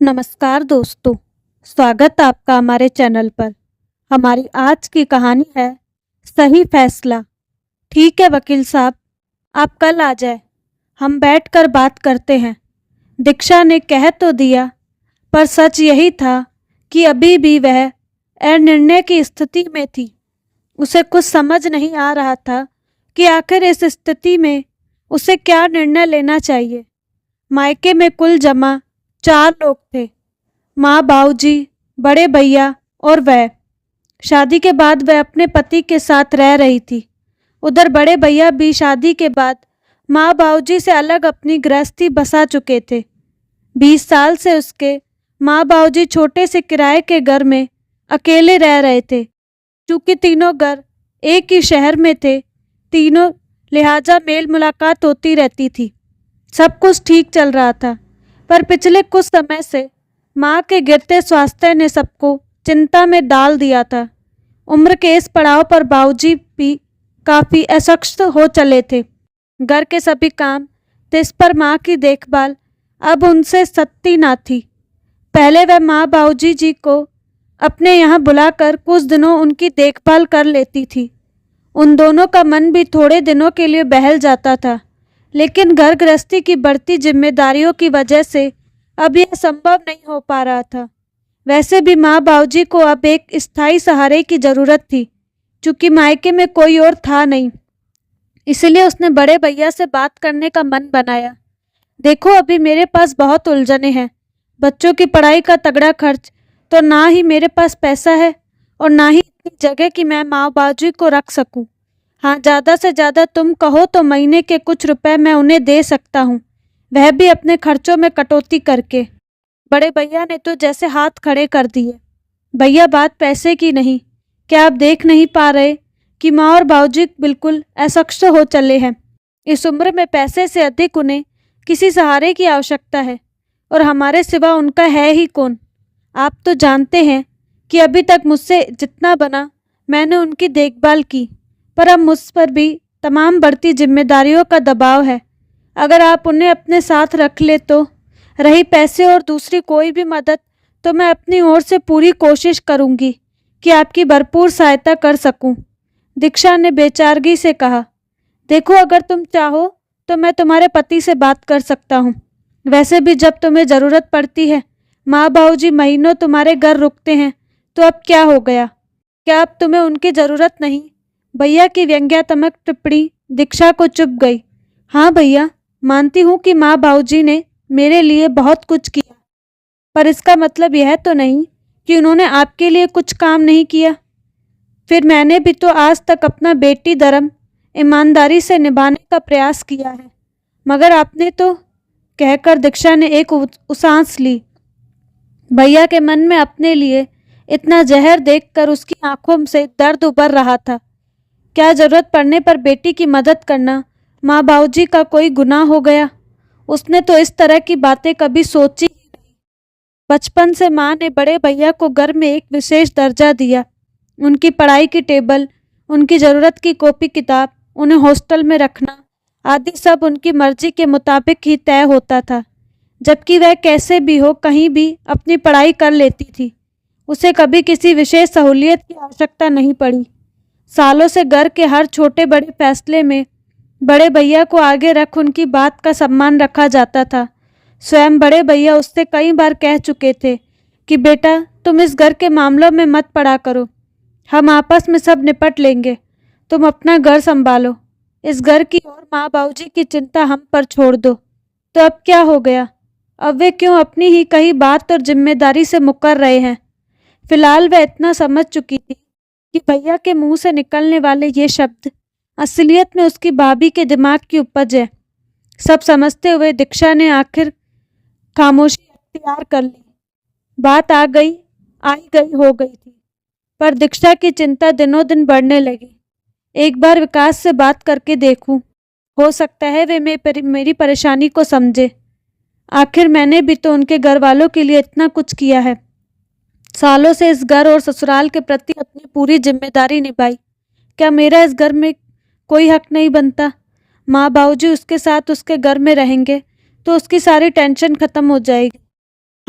नमस्कार दोस्तों, स्वागत आपका हमारे चैनल पर। हमारी आज की कहानी है सही फैसला। ठीक है वकील साहब, आप कल आ जाए, हम बैठकर बात करते हैं। दीक्षा ने कह तो दिया, पर सच यही था कि अभी भी वह अनिर्णय की स्थिति में थी। उसे कुछ समझ नहीं आ रहा था कि आखिर इस स्थिति में उसे क्या निर्णय लेना चाहिए। मायके में कुल जमा 4 लोग थे, माँ, बाबूजी, बड़े भैया और वह। शादी के बाद वह अपने पति के साथ रह रही थी। उधर बड़े भैया भी शादी के बाद माँ बाबूजी से अलग अपनी गृहस्थी बसा चुके थे। 20 साल से उसके माँ बाबूजी छोटे से किराए के घर में अकेले रह रहे थे। चूंकि तीनों घर एक ही शहर में थे, तीनों लिहाजा मेल मुलाकात होती रहती थी। सब कुछ ठीक चल रहा था, पर पिछले कुछ समय से माँ के गिरते स्वास्थ्य ने सबको चिंता में डाल दिया था। उम्र के इस पड़ाव पर बाबूजी भी काफ़ी अशक्त हो चले थे। घर के सभी काम, तिस पर माँ की देखभाल अब उनसे सत्ती ना थी। पहले वह माँ बाबूजी जी को अपने यहाँ बुलाकर कुछ दिनों उनकी देखभाल कर लेती थी। उन दोनों का मन भी थोड़े दिनों के लिए बहल जाता था, लेकिन घर गृहस्थी की बढ़ती जिम्मेदारियों की वजह से अब यह संभव नहीं हो पा रहा था। वैसे भी माँ बाबूजी को अब एक स्थायी सहारे की ज़रूरत थी, चूँकि मायके में कोई और था नहीं। इसलिए उसने बड़े भैया से बात करने का मन बनाया। देखो, अभी मेरे पास बहुत उलझने हैं। बच्चों की पढ़ाई का तगड़ा खर्च, तो ना ही मेरे पास पैसा है और ना ही इतनी जगह कि मैं माँ बाबूजी को रख सकूं। हाँ, ज़्यादा से ज़्यादा तुम कहो तो महीने के कुछ रुपए मैं उन्हें दे सकता हूँ, वह भी अपने खर्चों में कटौती करके। बड़े भैया ने तो जैसे हाथ खड़े कर दिए। भैया, बात पैसे की नहीं। क्या आप देख नहीं पा रहे कि माँ और बाबूजी बिल्कुल असक्षम हो चले हैं। इस उम्र में पैसे से अधिक उन्हें किसी सहारे की आवश्यकता है, और हमारे सिवा उनका है ही कौन। आप तो जानते हैं कि अभी तक मुझसे जितना बना मैंने उनकी देखभाल की, पर अब मुझ पर भी तमाम बढ़ती जिम्मेदारियों का दबाव है। अगर आप उन्हें अपने साथ रख ले तो, रही पैसे और दूसरी कोई भी मदद, तो मैं अपनी ओर से पूरी कोशिश करूंगी कि आपकी भरपूर सहायता कर सकूं। दीक्षा ने बेचारगी से कहा। देखो, अगर तुम चाहो तो मैं तुम्हारे पति से बात कर सकता हूँ। वैसे भी जब तुम्हें ज़रूरत पड़ती है, माँ बाबूजी महीनों तुम्हारे घर रुकते हैं, तो अब क्या हो गया? क्या अब तुम्हें उनकी ज़रूरत नहीं? भैया की व्यंग्यात्मक टिप्पणी दीक्षा को चुभ गई। हाँ भैया, मानती हूँ कि माँ बाबूजी ने मेरे लिए बहुत कुछ किया, पर इसका मतलब यह तो नहीं कि उन्होंने आपके लिए कुछ काम नहीं किया। फिर मैंने भी तो आज तक अपना बेटी धर्म ईमानदारी से निभाने का प्रयास किया है, मगर आपने तो, कहकर दीक्षा ने एक उसांस ली। भैया के मन में अपने लिए इतना जहर देखकर उसकी आंखों से दर्द उबर रहा था। क्या जरूरत पड़ने पर बेटी की मदद करना माँ बाबूजी का कोई गुनाह हो गया? उसने तो इस तरह की बातें कभी सोची ही नहीं। बचपन से माँ ने बड़े भैया को घर में एक विशेष दर्जा दिया। उनकी पढ़ाई की टेबल, उनकी ज़रूरत की कॉपी किताब, उन्हें हॉस्टल में रखना आदि सब उनकी मर्जी के मुताबिक ही तय होता था, जबकि वह कैसे भी हो कहीं भी अपनी पढ़ाई कर लेती थी। उसे कभी किसी विशेष सहूलियत की आवश्यकता नहीं पड़ी। सालों से घर के हर छोटे बड़े फैसले में बड़े भैया को आगे रख उनकी बात का सम्मान रखा जाता था। स्वयं बड़े भैया उससे कई बार कह चुके थे कि बेटा, तुम इस घर के मामलों में मत पड़ा करो, हम आपस में सब निपट लेंगे, तुम अपना घर संभालो। इस घर की और माँ बाबूजी की चिंता हम पर छोड़ दो। तो अब क्या हो गया? अब वे क्यों अपनी ही कही बात और जिम्मेदारी से मुकर रहे हैं? फिलहाल वह इतना समझ चुकी थी कि भैया के मुंह से निकलने वाले ये शब्द असलियत में उसकी भाभी के दिमाग की उपज है। सब समझते हुए दीक्षा ने आखिर खामोशी अख्तियार कर ली। बात आई गई हो गई थी, पर दीक्षा की चिंता दिनों दिन बढ़ने लगी। एक बार विकास से बात करके देखूं, हो सकता है वे मेरी परेशानी को समझे। आखिर मैंने भी तो उनके घर वालों के लिए इतना कुछ किया है। सालों से इस घर और ससुराल के प्रति अपनी पूरी जिम्मेदारी निभाई। क्या मेरा इस घर में कोई हक नहीं बनता? माँ बाबूजी उसके साथ उसके घर में रहेंगे तो उसकी सारी टेंशन खत्म हो जाएगी।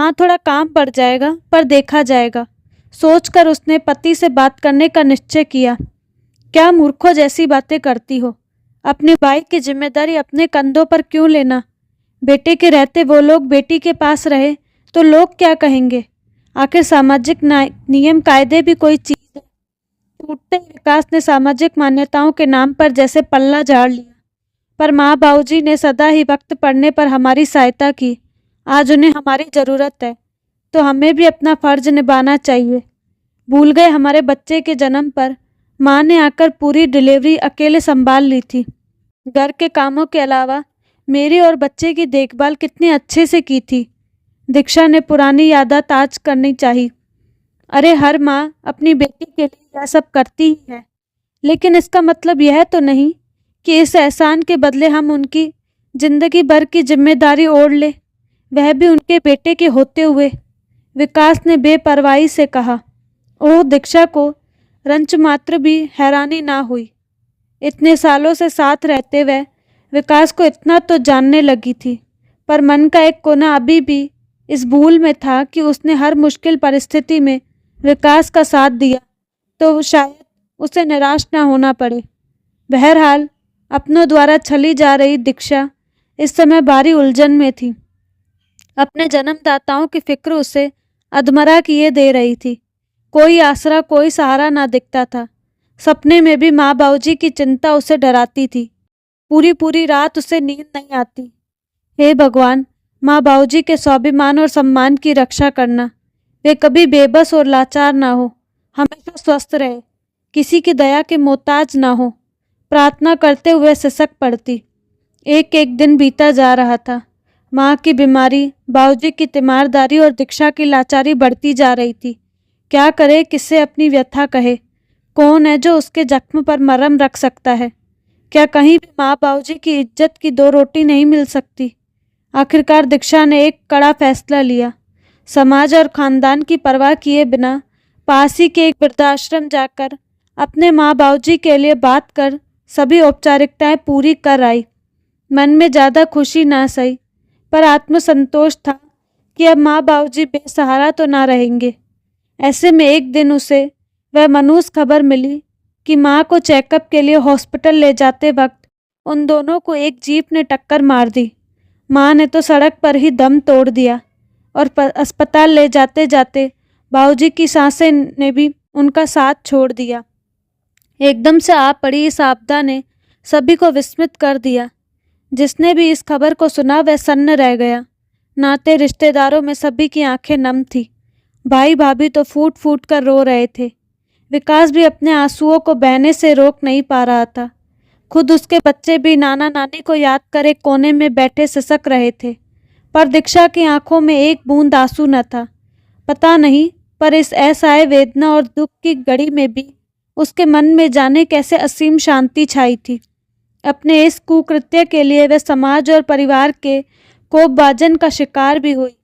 हाँ, थोड़ा काम बढ़ जाएगा पर देखा जाएगा, सोचकर उसने पति से बात करने का निश्चय किया। क्या मूर्खों जैसी बातें करती हो? अपनी भाई की जिम्मेदारी अपने कंधों पर क्यों लेना? बेटे के रहते वो लोग बेटी के पास रहे तो लोग क्या कहेंगे? आखिर सामाजिक नियम कायदे भी कोई चीज है। टूटते ही विकास ने सामाजिक मान्यताओं के नाम पर जैसे पल्ला झाड़ लिया। पर माँ बाबूजी ने सदा ही वक्त पड़ने पर हमारी सहायता की। आज उन्हें हमारी ज़रूरत है तो हमें भी अपना फर्ज निभाना चाहिए। भूल गए हमारे बच्चे के जन्म पर माँ ने आकर पूरी डिलीवरी अकेले संभाल ली थी। घर के कामों के अलावा मेरी और बच्चे की देखभाल कितने अच्छे से की थी। दीक्षा ने पुरानी यादें ताज़ करनी चाहिए। अरे हर माँ अपनी बेटी के लिए यह सब करती ही है, लेकिन इसका मतलब यह तो नहीं कि इस एहसान के बदले हम उनकी जिंदगी भर की जिम्मेदारी ओढ़ ले, वह भी उनके बेटे के होते हुए। विकास ने बेपरवाही से कहा। ओह, दीक्षा को रंच मात्र भी हैरानी ना हुई। इतने सालों से साथ रहते हुए विकास को इतना तो जानने लगी थी, पर मन का एक कोना अभी भी इस भूल में था कि उसने हर मुश्किल परिस्थिति में विकास का साथ दिया तो शायद उसे निराश ना होना पड़े। बहरहाल अपनों द्वारा छली जा रही दीक्षा इस समय भारी उलझन में थी। अपने जन्मदाताओं की फिक्र उसे अधमरा किए दे रही थी। कोई आसरा, कोई सहारा ना दिखता था। सपने में भी माँ बाबूजी की चिंता उसे डराती थी। पूरी पूरी रात उसे नींद नहीं आती। हे भगवान, माँ बाबूजी के स्वाभिमान और सम्मान की रक्षा करना। वे कभी बेबस और लाचार ना हो, हमेशा स्वस्थ रहे, किसी की दया के मोहताज ना हो। प्रार्थना करते हुए सिसक पड़ती। एक एक दिन बीता जा रहा था। माँ की बीमारी, बाबूजी की तीमारदारी और दीक्षा की लाचारी बढ़ती जा रही थी। क्या करे, किससे अपनी व्यथा कहे? कौन है जो उसके जख्म पर मरहम रख सकता है? क्या कहीं भी माँ बाबूजी की इज्जत की दो रोटी नहीं मिल सकती? आखिरकार दीक्षा ने एक कड़ा फैसला लिया। समाज और खानदान की परवाह किए बिना पास ही के एक वृद्धाश्रम जाकर अपने माँ बाबूजी के लिए बात कर सभी औपचारिकताएं पूरी कर आई। मन में ज़्यादा खुशी ना सही, पर आत्मसंतोष था कि अब माँ बाबूजी बेसहारा तो ना रहेंगे। ऐसे में एक दिन उसे वह मनहूस खबर मिली कि माँ को चेकअप के लिए हॉस्पिटल ले जाते वक्त उन दोनों को एक जीप ने टक्कर मार दी। माँ ने तो सड़क पर ही दम तोड़ दिया और अस्पताल ले जाते जाते बाबूजी की सांसें ने भी उनका साथ छोड़ दिया। एकदम से आ पड़ी इस आपदा ने सभी को विस्मित कर दिया। जिसने भी इस खबर को सुना वह सन्न रह गया। नाते रिश्तेदारों में सभी की आंखें नम थी। भाई भाभी तो फूट फूट कर रो रहे थे। विकास भी अपने आंसुओं को बहने से रोक नहीं पा रहा था। खुद उसके बच्चे भी नाना नानी को याद कर एक कोने में बैठे सिसक रहे थे, पर दीक्षा की आंखों में एक बूंद आंसू न था। पता नहीं, पर इस असहाय वेदना और दुख की घड़ी में भी उसके मन में जाने कैसे असीम शांति छाई थी। अपने इस कुकृत्य के लिए वह समाज और परिवार के कोपभाजन का शिकार भी हुई,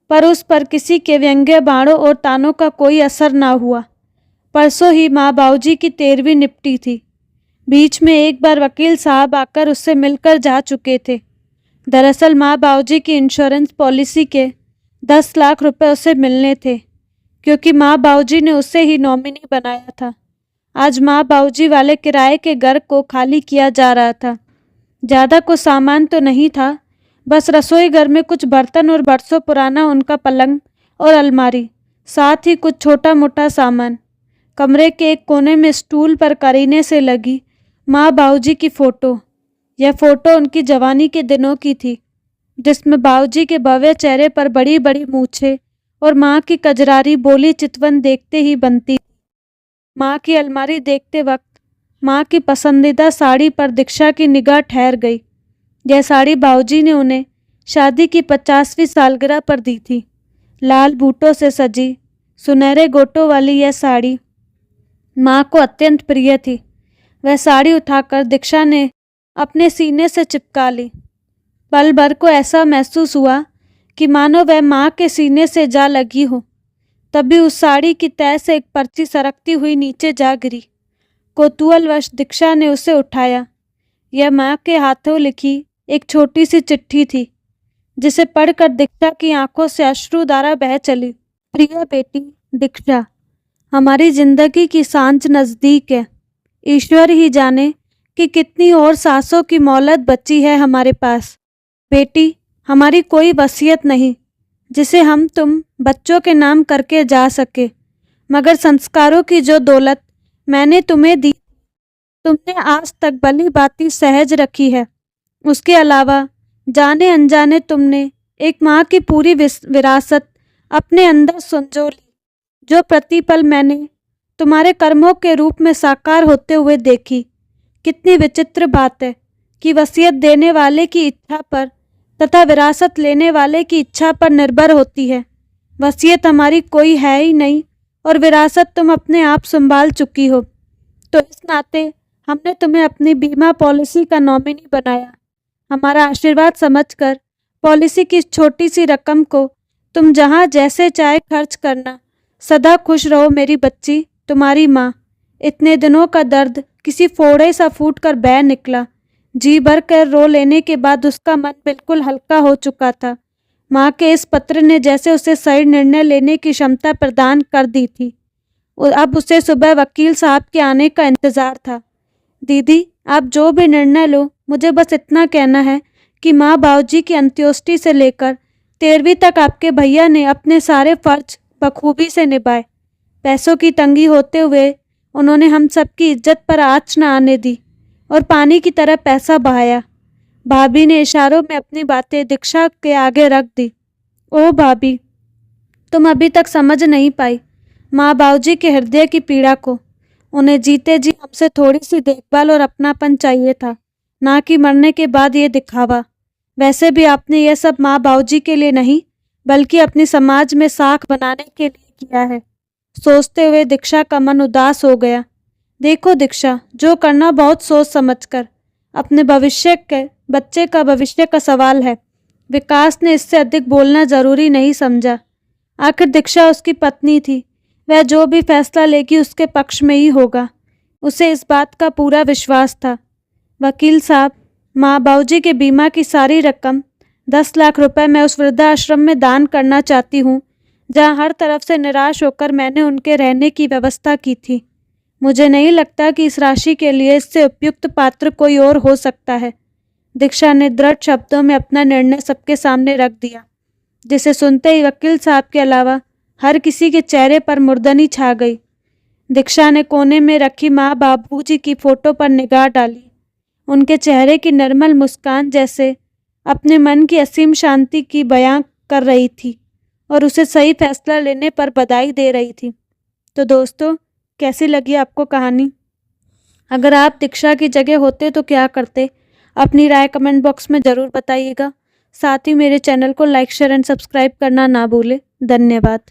पर उस पर किसी के व्यंग्य बाणों और तानों का कोई असर ना हुआ। परसों ही माँ बाबूजी की 13वीं निपटी थी। बीच में एक बार वकील साहब आकर उससे मिलकर जा चुके थे। दरअसल माँ बाबूजी की इंश्योरेंस पॉलिसी के 10 लाख रुपए उसे मिलने थे, क्योंकि माँ बाबूजी ने उसे ही नॉमिनी बनाया था। आज माँ बाबूजी वाले किराए के घर को खाली किया जा रहा था। ज़्यादा कुछ सामान तो नहीं था, बस रसोई घर में कुछ बर्तन और बरसों पुराना उनका पलंग और अलमारी, साथ ही कुछ छोटा मोटा सामान। कमरे के एक कोने में स्टूल पर करीने से लगी माँ बाबूजी की फ़ोटो। यह फ़ोटो उनकी जवानी के दिनों की थी, जिसमें बाबूजी के भव्य चेहरे पर बड़ी बड़ी मूछें और माँ की कजरारी बोली चितवन देखते ही बनती। माँ की अलमारी देखते वक्त माँ की पसंदीदा साड़ी पर दीक्षा की निगाह ठहर गई। यह साड़ी बाबूजी ने उन्हें शादी की 50वीं सालगिरह पर दी थी। लाल बूटों से सजी सुनहरे गोटों वाली यह साड़ी माँ को अत्यंत प्रिय थी। वह साड़ी उठाकर दीक्षा ने अपने सीने से चिपका ली। पल भर को ऐसा महसूस हुआ कि मानो वह माँ के सीने से जा लगी हो। तभी उस साड़ी की तह से एक पर्ची सरकती हुई नीचे जा गिरी। कौतूहलवश दीक्षा ने उसे उठाया। यह माँ के हाथों लिखी एक छोटी सी चिट्ठी थी। जिसे पढ़कर दीक्षा की आंखों से अश्रुधारा बह चली। प्रिय बेटी दीक्षा, हमारी जिंदगी की सांझ नजदीक है। ईश्वर ही जाने कि कितनी और सांसों की मोहलत बची है हमारे पास। बेटी, हमारी कोई वसीयत नहीं जिसे हम तुम बच्चों के नाम करके जा सके, मगर संस्कारों की जो दौलत मैंने तुम्हें दी, तुमने आज तक भली भांति सहज रखी है। उसके अलावा जाने अनजाने तुमने एक माँ की पूरी विरासत अपने अंदर संजो ली, जो प्रतिपल मैंने तुम्हारे कर्मों के रूप में साकार होते हुए देखी। कितनी विचित्र बात है कि वसीयत देने वाले की इच्छा पर तथा विरासत लेने वाले की इच्छा पर निर्भर होती है। वसीयत हमारी कोई है ही नहीं और विरासत तुम अपने आप संभाल चुकी हो, तो इस नाते हमने तुम्हें अपनी बीमा पॉलिसी का नॉमिनी बनाया। हमारा आशीर्वाद समझकर पॉलिसी की इस छोटी सी रकम को तुम जहाँ जैसे चाहे खर्च करना। सदा खुश रहो मेरी बच्ची, तुम्हारी माँ। इतने दिनों का दर्द किसी फोड़े सा फूट कर बह निकला। जी भर कर रो लेने के बाद उसका मन बिल्कुल हल्का हो चुका था। माँ के इस पत्र ने जैसे उसे सही निर्णय लेने की क्षमता प्रदान कर दी थी। अब उसे सुबह वकील साहब के आने का इंतज़ार था। दीदी, आप जो भी निर्णय लो, मुझे बस इतना कहना है कि माँ बाबूजी की अंत्योष्टि से लेकर 13वीं तक आपके भैया ने अपने सारे फर्ज बखूबी से निभाए। पैसों की तंगी होते हुए उन्होंने हम सबकी इज्जत पर आँच न आने दी और पानी की तरह पैसा बहाया। भाभी ने इशारों में अपनी बातें दीक्षा के आगे रख दी। ओह भाभी, तुम अभी तक समझ नहीं पाई माँ बाबूजी के हृदय की पीड़ा को। उन्हें जीते जी हमसे थोड़ी सी देखभाल और अपनापन चाहिए था, ना कि मरने के बाद ये दिखावा। वैसे भी आपने यह सब माँ बाबूजी के लिए नहीं, बल्कि अपनी समाज में साख बनाने के लिए किया है। सोचते हुए दीक्षा का मन उदास हो गया। देखो दीक्षा, जो करना बहुत सोच समझकर। अपने भविष्य के बच्चे का भविष्य का सवाल है। विकास ने इससे अधिक बोलना जरूरी नहीं समझा। आखिर दीक्षा उसकी पत्नी थी। वह जो भी फैसला लेगी उसके पक्ष में ही होगा। उसे इस बात का पूरा विश्वास था। वकील साहब, माँ बाबूजी के बीमा की सारी रकम 10 लाख रुपए मैं उस वृद्धाश्रम में दान करना चाहती हूँ, जहाँ हर तरफ से निराश होकर मैंने उनके रहने की व्यवस्था की थी। मुझे नहीं लगता कि इस राशि के लिए इससे उपयुक्त पात्र कोई और हो सकता है। दीक्षा ने दृढ़ शब्दों में अपना निर्णय सबके सामने रख दिया, जिसे सुनते ही वकील साहब के अलावा हर किसी के चेहरे पर मुर्दनी छा गई। दीक्षा ने कोने में रखी माँ बाबूजी की फोटो पर निगाह डाली। उनके चेहरे की निर्मल मुस्कान जैसे अपने मन की असीम शांति की बयां कर रही थी और उसे सही फैसला लेने पर बधाई दे रही थी। तो दोस्तों, कैसी लगी आपको कहानी? अगर आप दीक्षा की जगह होते तो क्या करते? अपनी राय कमेंट बॉक्स में ज़रूर बताइएगा। साथ ही मेरे चैनल को लाइक, शेयर एंड सब्सक्राइब करना ना भूलें। धन्यवाद।